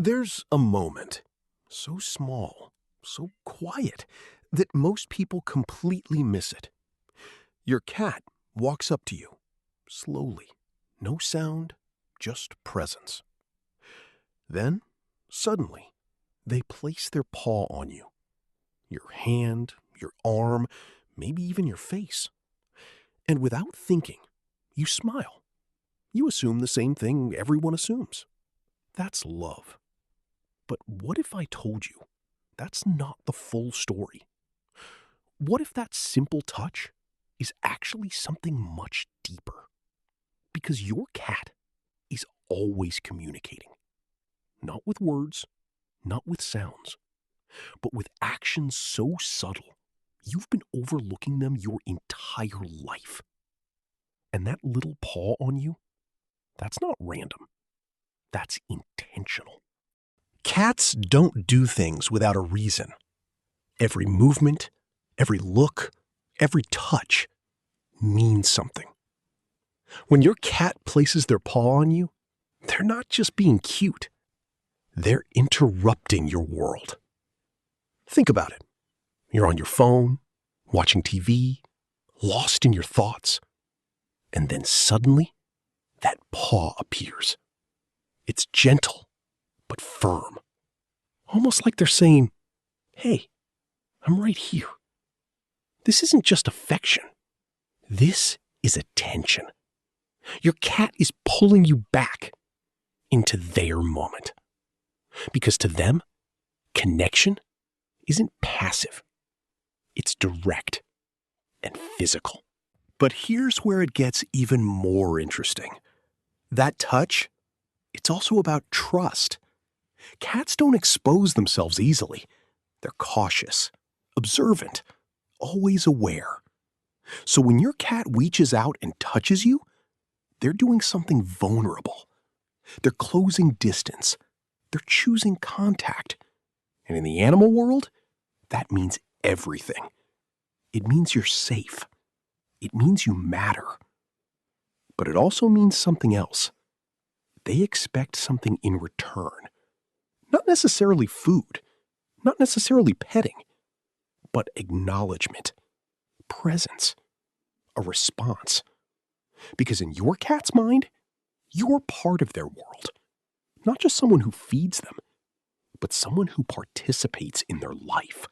There's a moment, so small, so quiet, that most people completely miss it. Your cat walks up to you, slowly, no sound, just presence. Then, suddenly, they place their paw on you. Your hand, your arm, maybe even your face. And without thinking, you smile. You assume the same thing everyone assumes. That's love. But what if I told you that's not the full story? What if that simple touch is actually something much deeper? Because your cat is always communicating. Not with words, not with sounds, but with actions so subtle, you've been overlooking them your entire life. And that little paw on you, that's not random. That's intentional. Cats don't do things without a reason. Every movement, every look, every touch means something. When your cat places their paw on you, they're not just being cute. They're interrupting your world. Think about it. You're on your phone, watching TV, lost in your thoughts, and then suddenly, that paw appears. It's gentle, but firm. Almost like they're saying, "Hey, I'm right here." This isn't just affection. This is attention. Your cat is pulling you back into their moment. Because to them, connection isn't passive. It's direct and physical. But here's where it gets even more interesting. That touch, it's also about trust. Cats don't expose themselves easily. They're cautious, observant, always aware. So when your cat reaches out and touches you, they're doing something vulnerable. They're closing distance. They're choosing contact. And in the animal world, that means everything. It means you're safe. It means you matter. But it also means something else. They expect something in return. Not necessarily food, not necessarily petting, but acknowledgement, presence, a response. Because in your cat's mind, you're part of their world. Not just someone who feeds them, but someone who participates in their life.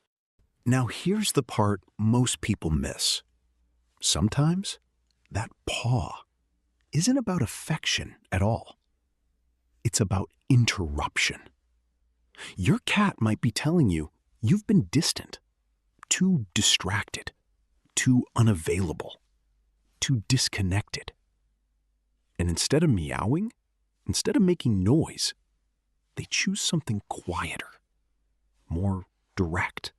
Now here's the part most people miss. Sometimes that paw isn't about affection at all. It's about interruption. Your cat might be telling you you've been distant, too distracted, too unavailable, too disconnected. And instead of meowing, instead of making noise, they choose something quieter, more direct.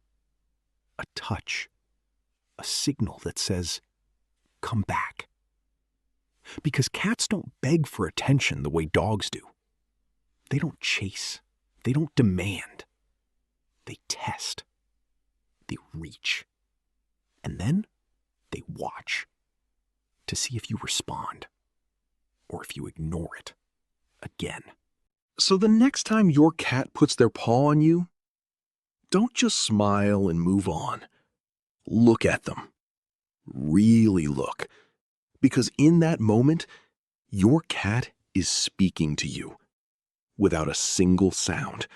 A touch, a signal that says, "Come back." Because cats don't beg for attention the way dogs do. They don't chase. They don't demand. They test. They reach. And then they watch to see if you respond or if you ignore it again. So the next time your cat puts their paw on you, don't just smile and move on. Look at them. Really look. Because in that moment, your cat is speaking to you without a single sound.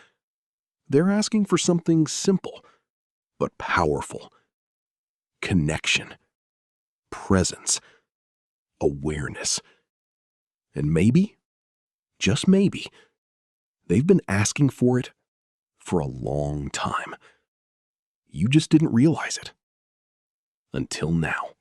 They're asking for something simple but powerful. Connection, presence, awareness. And maybe, just maybe, they've been asking for it for a long time. You just didn't realize it until now.